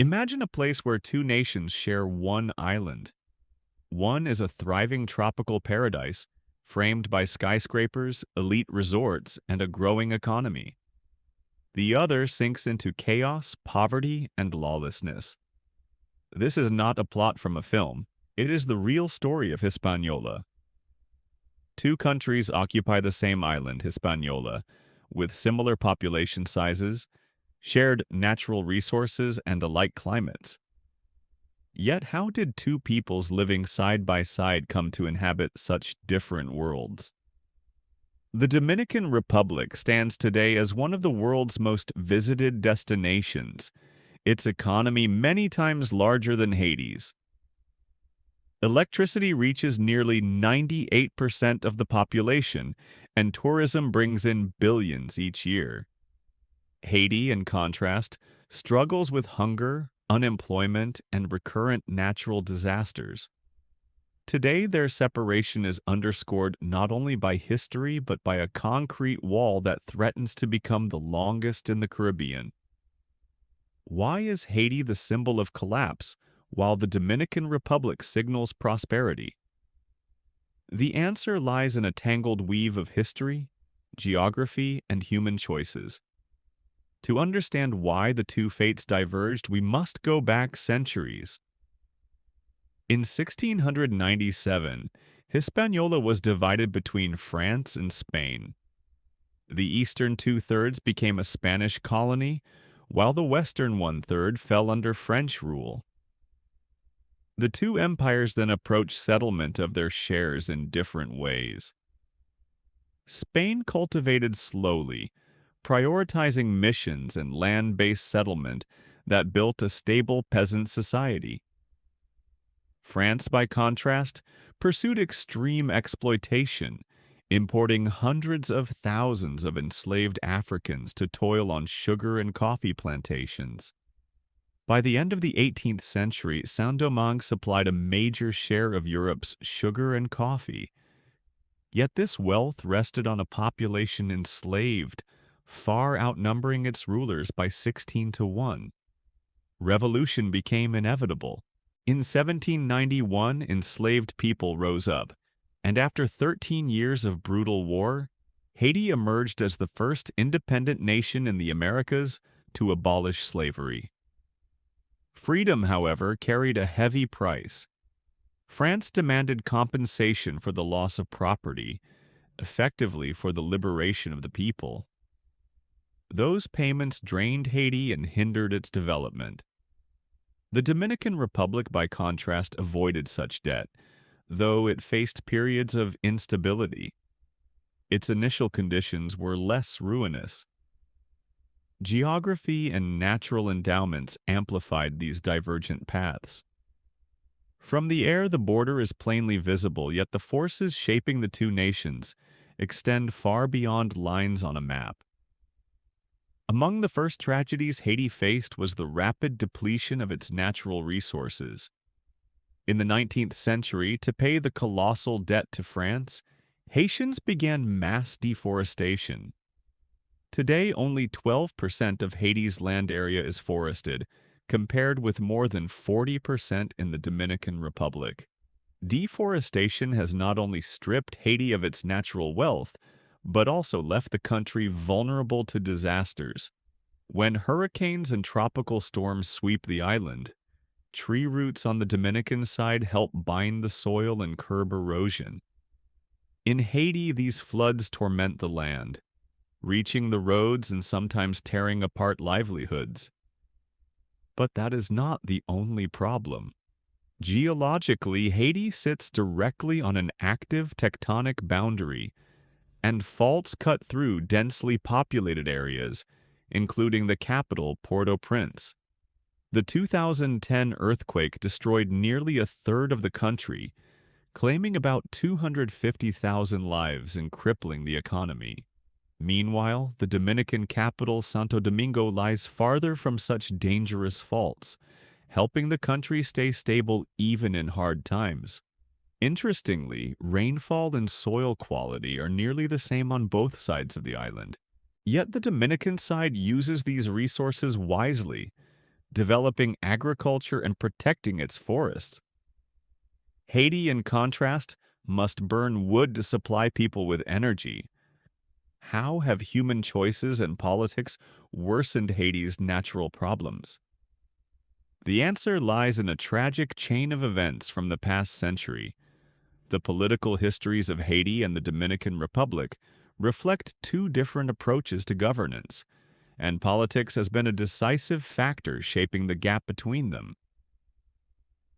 Imagine a place where two nations share one island. One is a thriving tropical paradise, framed by skyscrapers, elite resorts, and a growing economy. The other sinks into chaos, poverty, and lawlessness. This is not a plot from a film. It is the real story of Hispaniola. Two countries occupy the same island, Hispaniola, with similar population sizes, shared natural resources, and alike climates. Yet how did two peoples living side by side come to inhabit such different worlds? The Dominican Republic stands today as one of the world's most visited destinations, its economy many times larger than Haiti's. Electricity reaches nearly 98% of the population, and tourism brings in billions each year. Haiti, in contrast, struggles with hunger, unemployment, and recurrent natural disasters. Today, their separation is underscored not only by history but by a concrete wall that threatens to become the longest in the Caribbean. Why is Haiti the symbol of collapse, while the Dominican Republic signals prosperity? The answer lies in a tangled weave of history, geography, and human choices. To understand why the two fates diverged, we must go back centuries. In 1697, Hispaniola was divided between France and Spain. The eastern two-thirds became a Spanish colony, while the western one-third fell under French rule. The two empires then approached settlement of their shares in different ways. Spain cultivated slowly, prioritizing missions and land-based settlement that built a stable peasant society. France, by contrast, pursued extreme exploitation, importing hundreds of thousands of enslaved Africans to toil on sugar and coffee plantations. By the end of the 18th century, Saint-Domingue supplied a major share of Europe's sugar and coffee. Yet this wealth rested on a population enslaved, far outnumbering its rulers by 16 to 1. Revolution became inevitable. In 1791, enslaved people rose up, and after 13 years of brutal war, Haiti emerged as the first independent nation in the Americas to abolish slavery. Freedom, however, carried a heavy price. France demanded compensation for the loss of property, effectively for the liberation of the people. Those payments drained Haiti and hindered its development. The Dominican Republic, by contrast, avoided such debt, though it faced periods of instability. Its initial conditions were less ruinous. Geography and natural endowments amplified these divergent paths. From the air, the border is plainly visible, yet the forces shaping the two nations extend far beyond lines on a map. Among the first tragedies Haiti faced was the rapid depletion of its natural resources. In the 19th century, to pay the colossal debt to France, Haitians began mass deforestation. Today, only 12% of Haiti's land area is forested, compared with more than 40% in the Dominican Republic. Deforestation has not only stripped Haiti of its natural wealth, but also left the country vulnerable to disasters. When hurricanes and tropical storms sweep the island, tree roots on the Dominican side help bind the soil and curb erosion. In Haiti, these floods torment the land, reaching the roads and sometimes tearing apart livelihoods. But that is not the only problem. Geologically, Haiti sits directly on an active tectonic boundary, and faults cut through densely populated areas, including the capital, Port-au-Prince. The 2010 earthquake destroyed nearly a third of the country, claiming about 250,000 lives and crippling the economy. Meanwhile, the Dominican capital, Santo Domingo, lies farther from such dangerous faults, helping the country stay stable even in hard times. Interestingly, rainfall and soil quality are nearly the same on both sides of the island. Yet the Dominican side uses these resources wisely, developing agriculture and protecting its forests. Haiti, in contrast, must burn wood to supply people with energy. How have human choices and politics worsened Haiti's natural problems? The answer lies in a tragic chain of events from the past century. The political histories of Haiti and the Dominican Republic reflect two different approaches to governance, and politics has been a decisive factor shaping the gap between them.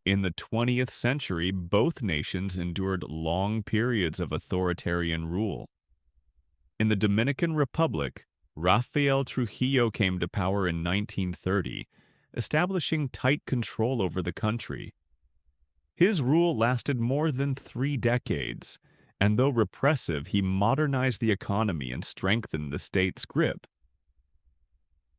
In the 20th century, both nations endured long periods of authoritarian rule. In the Dominican Republic, Rafael Trujillo came to power in 1930, establishing tight control over the country. His rule lasted more than 3 decades, and though repressive, he modernized the economy and strengthened the state's grip.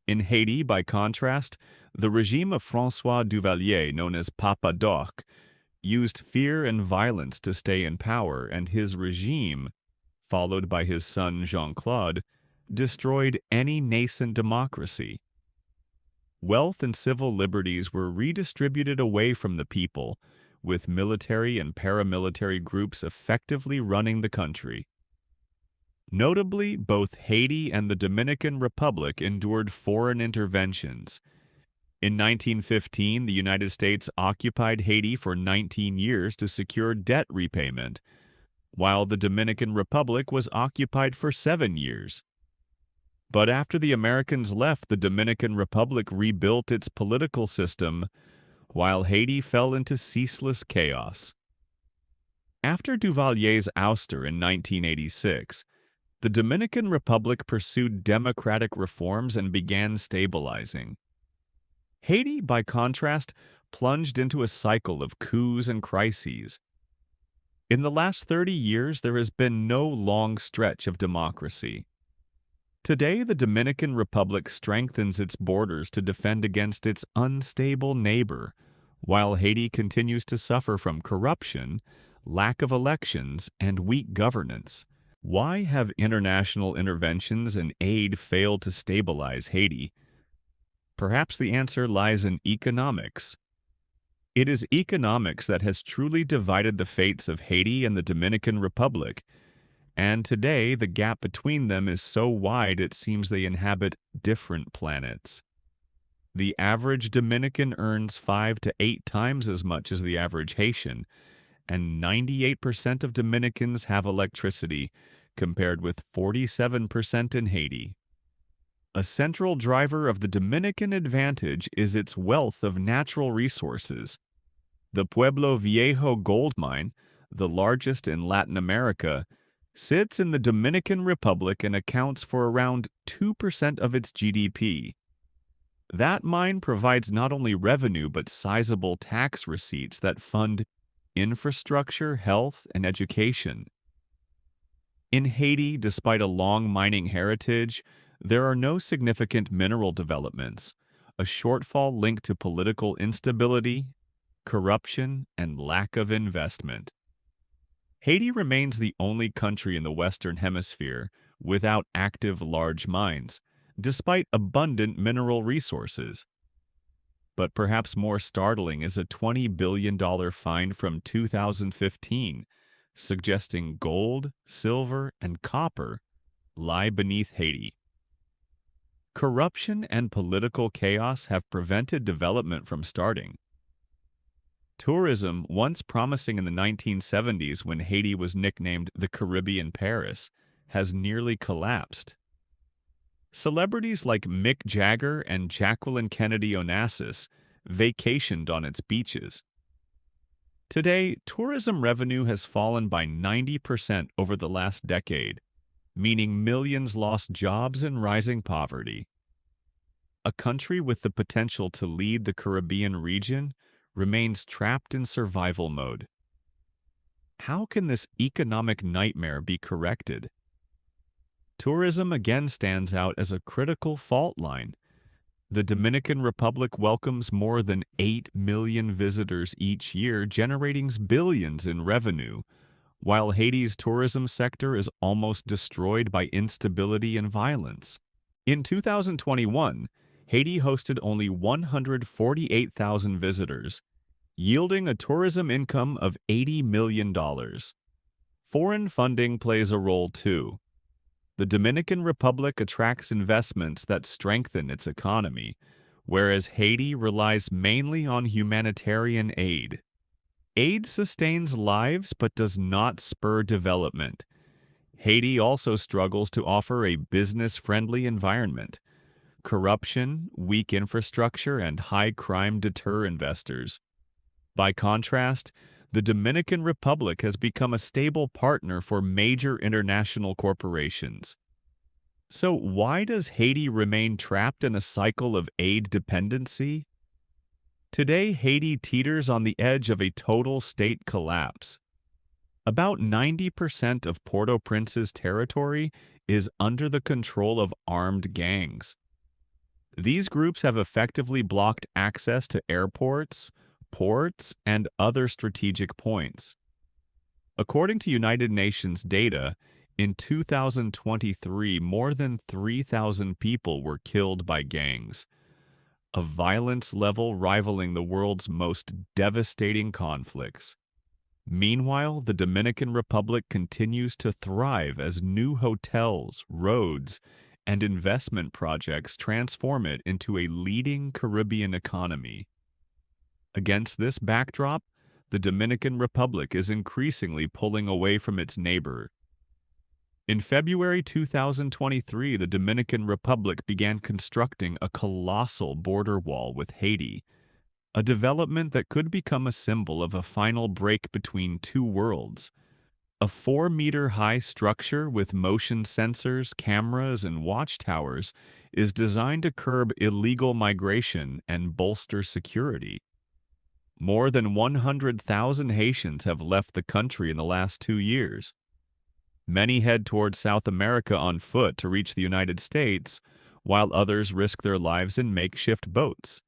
In Haiti, by contrast, the regime of François Duvalier, known as Papa Doc, used fear and violence to stay in power, and his regime, followed by his son Jean-Claude, destroyed any nascent democracy. Wealth and civil liberties were redistributed away from the people, with military and paramilitary groups effectively running the country. Notably, both Haiti and the Dominican Republic endured foreign interventions. In 1915, the United States occupied Haiti for 19 years to secure debt repayment, while the Dominican Republic was occupied for 7 years. But after the Americans left, the Dominican Republic rebuilt its political system, while Haiti fell into ceaseless chaos. After Duvalier's ouster in 1986, the Dominican Republic pursued democratic reforms and began stabilizing. Haiti, by contrast, plunged into a cycle of coups and crises. In the last 30 years, there has been no long stretch of democracy. Today, the Dominican Republic strengthens its borders to defend against its unstable neighbor, while Haiti continues to suffer from corruption, lack of elections, and weak governance. Why have international interventions and aid failed to stabilize Haiti? Perhaps the answer lies in economics. It is economics that has truly divided the fates of Haiti and the Dominican Republic, and today the gap between them is so wide it seems they inhabit different planets. The average Dominican earns 5 to 8 times as much as the average Haitian, and 98% of Dominicans have electricity, compared with 47% in Haiti. A central driver of the Dominican advantage is its wealth of natural resources. The Pueblo Viejo gold mine, the largest in Latin America, sits in the Dominican Republic and accounts for around 2% of its GDP. That mine provides not only revenue but sizable tax receipts that fund infrastructure, health, and education. In Haiti, despite a long mining heritage, there are no significant mineral developments, a shortfall linked to political instability, corruption, and lack of investment. Haiti remains the only country in the Western Hemisphere without active large mines, despite abundant mineral resources. But perhaps more startling is a $20 billion fine from 2015, suggesting gold, silver, and copper lie beneath Haiti. Corruption and political chaos have prevented development from starting. Tourism, once promising in the 1970s when Haiti was nicknamed the Caribbean Paris, has nearly collapsed. Celebrities like Mick Jagger and Jacqueline Kennedy Onassis vacationed on its beaches. Today, tourism revenue has fallen by 90% over the last decade, meaning millions lost jobs and rising poverty. A country with the potential to lead the Caribbean region remains trapped in survival mode. How can this economic nightmare be corrected? Tourism again stands out as a critical fault line. The Dominican Republic welcomes more than 8 million visitors each year, generating billions in revenue, while Haiti's tourism sector is almost destroyed by instability and violence. In 2021, Haiti hosted only 148,000 visitors, yielding a tourism income of $80 million. Foreign funding plays a role too. The Dominican Republic attracts investments that strengthen its economy, whereas Haiti relies mainly on humanitarian aid. Aid sustains lives but does not spur development. Haiti also struggles to offer a business-friendly environment. Corruption, weak infrastructure, and high crime deter investors. By contrast, the Dominican Republic has become a stable partner for major international corporations. So why does Haiti remain trapped in a cycle of aid dependency? Today, Haiti teeters on the edge of a total state collapse. About 90% of Port-au-Prince's territory is under the control of armed gangs. These groups have effectively blocked access to airports, ports, and other strategic points. According to United Nations data, in 2023, more than 3,000 people were killed by gangs, a violence level rivaling the world's most devastating conflicts. Meanwhile, the Dominican Republic continues to thrive as new hotels, roads, and investment projects transform it into a leading Caribbean economy. Against this backdrop, the Dominican Republic is increasingly pulling away from its neighbor. In February 2023, the Dominican Republic began constructing a colossal border wall with Haiti, a development that could become a symbol of a final break between two worlds. A 4-meter-high structure with motion sensors, cameras, and watchtowers is designed to curb illegal migration and bolster security. More than 100,000 Haitians have left the country in the last 2 years. Many head towards South America on foot to reach the United States, while others risk their lives in makeshift boats.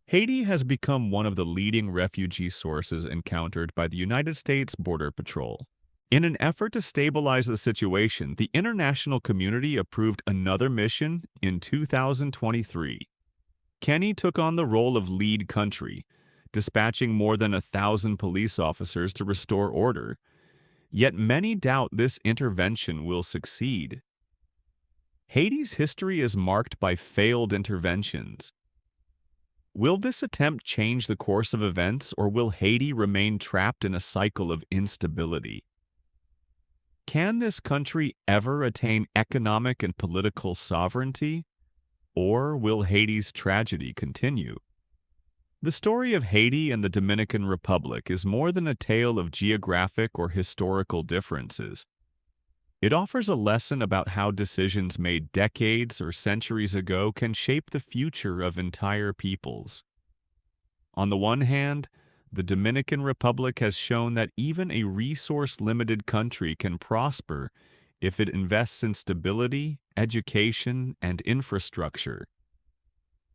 Haiti has become one of the leading refugee sources encountered by the United States Border Patrol. In an effort to stabilize the situation, the international community approved another mission in 2023. Kenya took on the role of lead country, dispatching more than 1,000 police officers to restore order. Yet many doubt this intervention will succeed. Haiti's history is marked by failed interventions. Will this attempt change the course of events, or will Haiti remain trapped in a cycle of instability? Can this country ever attain economic and political sovereignty, or will Haiti's tragedy continue? The story of Haiti and the Dominican Republic is more than a tale of geographic or historical differences. It offers a lesson about how decisions made decades or centuries ago can shape the future of entire peoples. On the one hand, the Dominican Republic has shown that even a resource-limited country can prosper if it invests in stability, education, and infrastructure.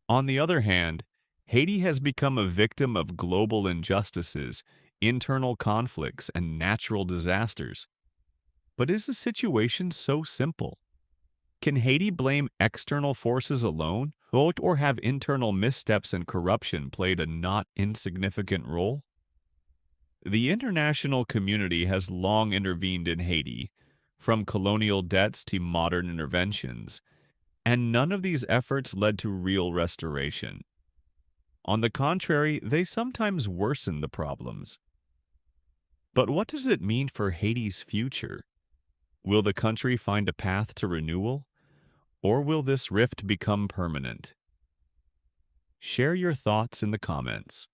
On the other hand, Haiti has become a victim of global injustices, internal conflicts, and natural disasters. But is the situation so simple? Can Haiti blame external forces alone, or have internal missteps and corruption played a not insignificant role? The international community has long intervened in Haiti, from colonial debts to modern interventions, and none of these efforts led to real restoration. On the contrary, they sometimes worsen the problems. But what does it mean for Haiti's future? Will the country find a path to renewal, or will this rift become permanent? Share your thoughts in the comments.